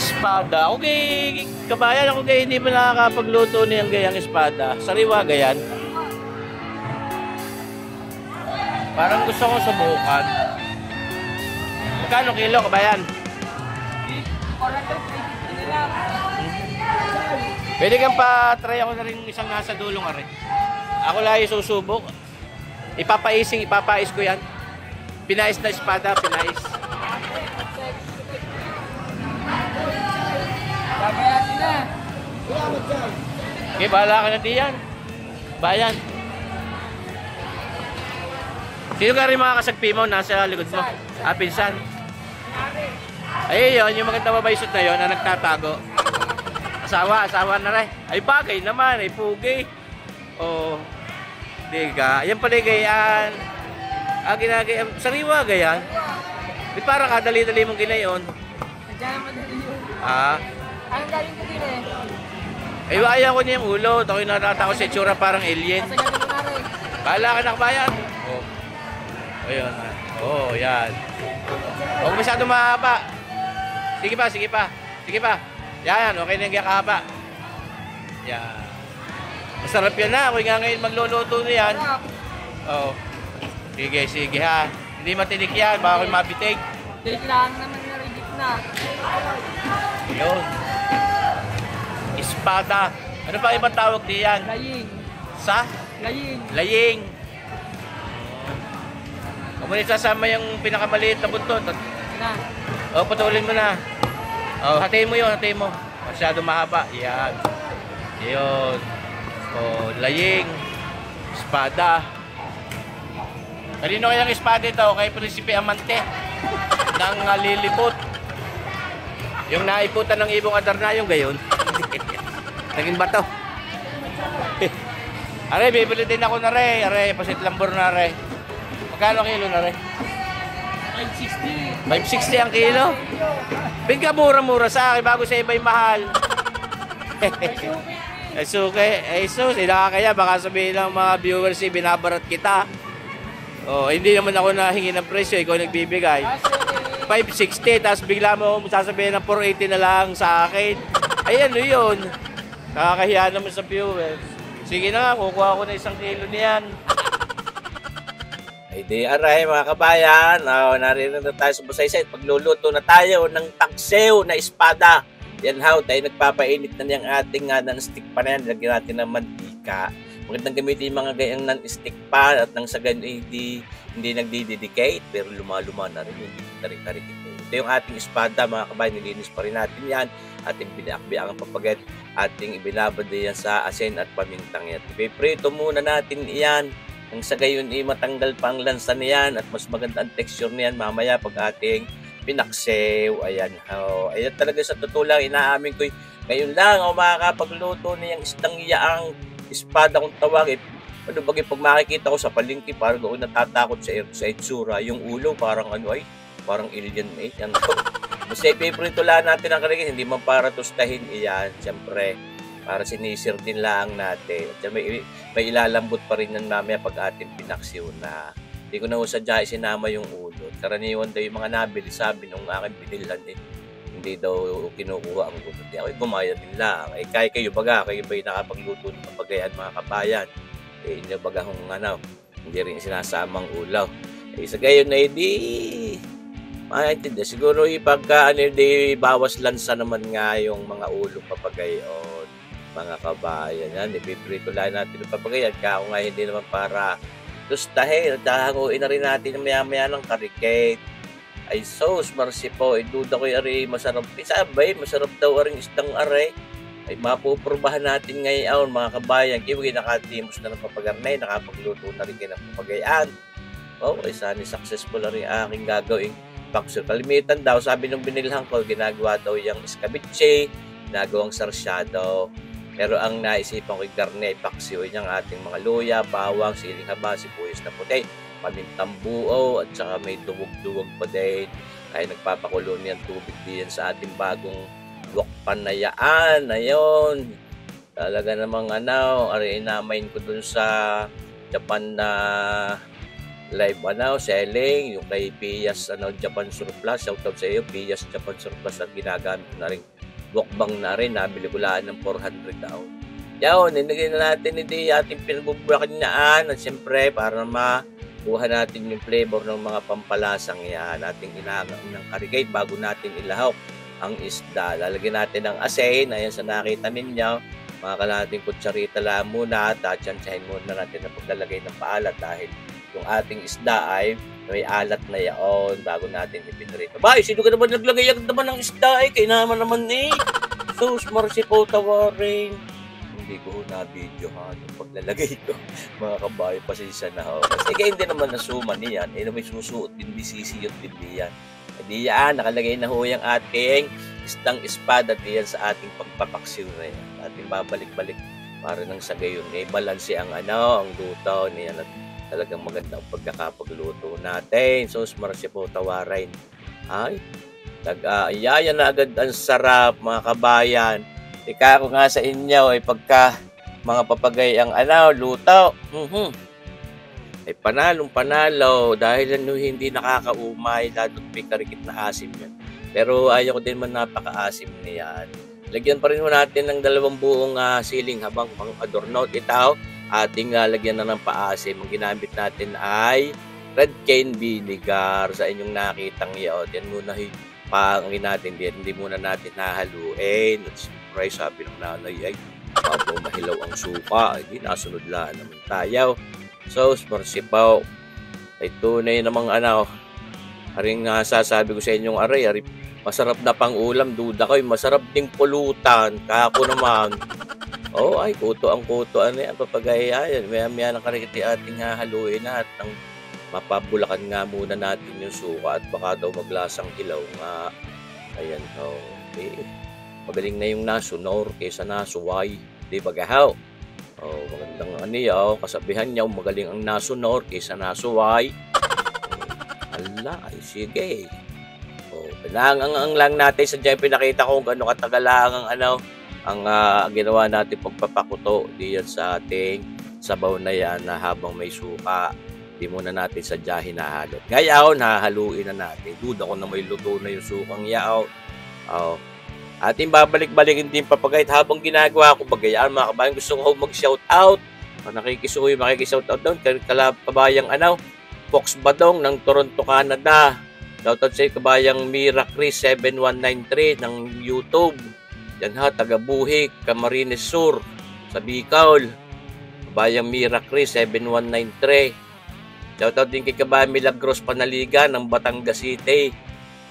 Espada. Okay, kabayan ako gay, hindi pa nakakapagluto niyang gayang espada. Sariwa gayan. Parang gusto kong subukan. Magkano kilo, kabayan? Pwede kang pa-try ako na rin isang nasa dulong are. Ako lang yung susubok. Ipapais ko yan. Pinais na espada, pinais. Babayatin na. Okay, bahala ka na diyan. Bayan. Sino ka rin mga kasagpi mo? Nasa likod mo? Ah, pinsan. Ay, yun, yung magandang babaysot na yun na nagtatago. Asawa na rin. Ay, bagay naman, ay pugi. Oh, di ka. Ayan pala gayan. Ginagay. Sariwa gayan. Di parang kadali-dali mong ginayon. Nandiyan naman dali yun. Anong galing ko din eh? Ay, ayaw ko niya yung ulo. Ako'y natatako sa itsura parang alien. Kasagad mo na rin. Bahala ka na kabayan. Oh. Ayun. Oh, yan. Huwag masyado mahaba. Sige pa. Yan, okay na yung kakahaba. Yan. Masarap yan na. Ako'y nga ngayon magluluto na yan. Oh. Sige ha. Hindi matinik yan. Baka ako'y mabitig. Date lang naman na rigid na. Yun. Espada. Ano pa ibang tawag diyan? Laying. Sa? Laying. Laying. Huwag mo na isasama yung pinakamaliit na buntot. Na. O, putulin mo na. O, hatiin mo yun, hatiin mo. Masyado mahaba. Yan. Yun. O, laying. Espada. Kanino kayang espada ito? Kay Prinsipe Amante. Nang lilipot. Yung naiputan ng ibong Adarna, yung gayon. Naging bato. Are, bibili din ako na re. Are, pasit lambor na re. Magkano kilo na re? 560. 560 ang kilo. Bigka mura-mura sa akin bago sa iba'y mahal. Ay suke. Ay sus, kaya baka sabihin ng mga viewers binabarat kita. Oh, hindi naman ako nahingi ng presyo, ikaw nagbibigay. 560, tapos bigla mo sasabihin ng 480 na lang sa akin. Ay ano yun? Nakakahiya naman sa viewers. Sige na, kukuha ko na 1 kilo niyan. Ay di aray mga kabayan, naririnig na tayo sa Busaysay. Pagluluto na tayo ng taksew na espada. Yan how, tayo nagpapainit na niyang ating non-stick pan na yan. Lagyan natin ng mantika. Magandang gamitin yung mga gayang non-stick pan at nang sa ganun hindi nagdi-dedicate pero luma-luma na rin, hindi na rin karikit. Ito yung ating espada mga kabayan, nilinis pa rin natin yan. Ating binaakbiang ang papagat, ating ibinabad yan sa asin at pamintang yan. Ipiprito muna natin yan. Nang sa gayon matanggal pa ang lansa niyan at mas maganda ang texture niyan mamaya pag ating pinaksew. Ayan. Ayan talaga sa totoo lang, inaamin ko ngayon lang ako makakapagluto niyang isdang iyaang espada kung tawagin. Ano bagay pag makikita ko sa palengke parang ako natatakot sa itsura. Yung ulo parang parang alien mate. Yan. Basta ipiprito lang natin ang karigin, hindi man para tustahin iyan. Siyempre, para sinisir din lang natin. At may ilalambot pa rin yan mamaya pag ating pinaksiw na. Hindi ko na usadya sinama yung ulo. Karaniwan daw yung mga nabili, sabi nung aking binilhan hindi daw kinukuha ang ulo. Hindi ako gumaya din lang. Kaya kayo baga, kayo ba'y nakapagluto ng pagayan mga kabayan? Inyo baga kung hindi rin sinasamang ulaw. Sa gayon na maintindihan. Siguro pagka bawas lansa naman nga yung mga ulo papagayon. Mga kabayan yan, ipiprito lang natin ng papagayan. Kaya nga hindi naman para tustahin. Dahanguin na rin natin maya-maya ng karikate. Ay sos, marsi po. Duda ko yung masarap. Sabay, masarap daw rin isdang aray. Ay mapupurbahan natin ngayon mga kabayan. Kaya nakatimos na ng papagarnay. Nakapagluto na rin kayo ng papagayan. Ay sana successful na rin aking gagawin. Pakso. Kalimitan daw, sabi nung binilhan ko, ginagawa daw yung escabeche, ginagawang sarsyado. Pero ang naisipan ko yung garne, paksiw yung ating mga luya, bawang, siling haba, sibuyas na puti, pamintang buo, at saka may duwag-duwag pa din. Kaya nagpapakulo niyan tubig din sa ating bagong wokpan na yaan. Ayun. Talaga namang inamain ko dun sa Japan na live selling, yung kay Pias Japan Surplus. Shout out sa iyo, Pias Japan Surplus, at ginagamit na rin Bukbang na rin, nabili ko lang ng 400 daw. Yan, nilagay na natin ito ating pinagbubukinaan at siyempre para makuha natin yung flavor ng mga pampalasang yan. Ating inaangang ng karigate bago natin ilahok ang isda. Lalagyan natin ng asin, ayan sa nakita ninyo. Mga kalahating kutsarita lang muna at tansyahin muna natin ang paglalagay ng paalat dahil yung ating isda ay may alat na yaon bago natin ipinrito. Bay, sino ka naman naglagay naman ng isda eh? Kaya naman eh. Sus, marsipo tawarin. Hindi ko na-video ha yung paglalagay ko. Mga kabayo, pasensya na ho. Kasi kaya hindi naman nasuman niyan. Eh, may susuot din, sisiyot din yan. Hindi yan, nakalagay na ho yung ating isdang espada diyan sa ating pagpapaksiw na yan. Ating babalik-balik para nang sa gayon. Eh, balanse ang ang luto niyan at talagang maganda ang pagkakapagluto natin. So, marsipo tawarin. Ay, tagayaya na agad ang sarap mga kabayan. Ika ko nga sa inyo ay pagka mga papagay ang luto. Ay panalong panalo dahil hindi nakakaumay lalo't may karikit na asim yan. Pero ayaw ko din man napaka-asim niyan. Lagyan pa rin natin ng 2 buong siling habang pang adorno. Ito ating lagyan na ng paasim. Ang ginamit natin ay red cane vinegar sa inyong nakitang yaot. Yan muna pangin natin din. Hindi muna natin nahaluin. At sabi ng nanay ay bago mahilaw ang suka. Hindi nasunod lang naman tayo. So, marsipaw. Ay tunay namang aring sasabi ko sa inyong aray, masarap na pang ulam. Duda ko, masarap ding pulutan. Kako naman. Oh, ay, kuto ang yan. Papagayayan. Maya-maya ng karikiti ating haluin na at ang mapabulakan nga muna natin yung suka at baka daw maglasang hilaw nga. Ayan, okay. Magaling na yung nasunor kaysa nasuway. Di ba gahaw? Oh, magandang kasabihan niya, magaling ang nasunor kaysa nasuway. Ala, ay sige. Oh, pinangang lang natin sa dyan, pinakita ko kung gano'ng katagal lang ang ginawa natin pagpapakuto diyan sa ating sabaw na yan na habang may suka. Di muna natin sadya hinahalot. Ngayon, hahaluin na natin. Duda ko na may luto na yung sukang yaw. Oh. Ating babalik-balikin din papagayt habang ginagawa ko bagayaan mga kabayan. Gusto ko mag-shoutout. Nakikisukoy, makikishoutout doon. Kabayang Fox Badong ng Toronto, Canada. Shoutout sa kabayang Mira Chris 7193 ng YouTube. Yan taga Buhik, Camarines Sur, sa Bicol. Kabayang Mira Chris 7193. Shoutout din kay kabayang Milagros Panaligan ng Batangas City.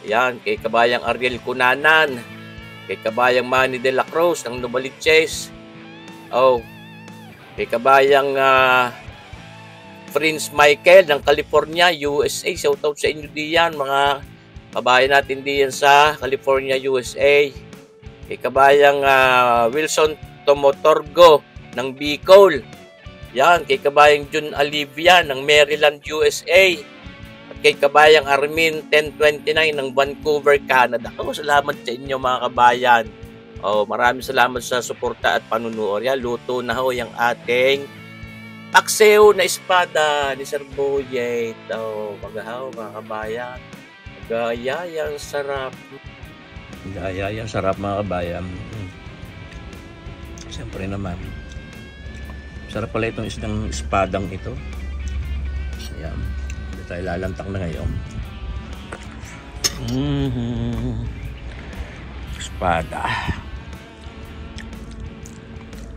Yan, kay kabayang Ariel Cunanan. Kay kabayang Manny de la Cruz ng Novaliches. Oh. Kay kabayang Prince Michael ng California, USA. Shoutout sa inyo diyan, mga kabayan natin diyan sa California, USA. Kay kabayang Wilson Tomotorgo ng Bicol. Yan, kay kabayang June Alivia ng Maryland, USA. Kay kabayang Armin 1029 ng Vancouver, Canada. Salamat sa inyo mga kabayan. Maraming salamat sa suporta at panunood. Luto na yung ating paksiw na espada ni Sir Boyet. Magahaw mga kabayan. Gayayang sarap. Gayayang sarap mga kabayan. Siyempre naman. Sarap pala itong isdang espadang ito. Ayan. Tayo lalantak na ngayon. Espada.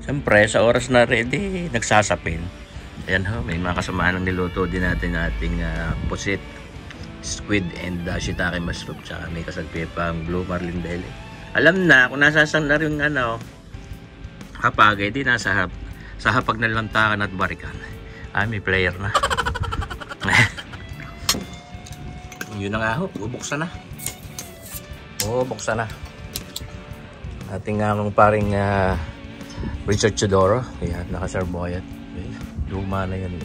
Siyempre, sa oras na ready, nagsasapin. Ayan may mga kasamaan ng niluto din natin ating pusit, squid and shiitake mushroom. Tsaka may kasagpi pang blue marlin belly. Alam na, kung nasasang na rin kapagay, di nasa sa hapag na lantakan at barikan. May player na. Yun na nga bubuksan na. Buksan na. Ating paring Richard Chodoro. Ayan, naka-Sir Boyet. Luma na yan.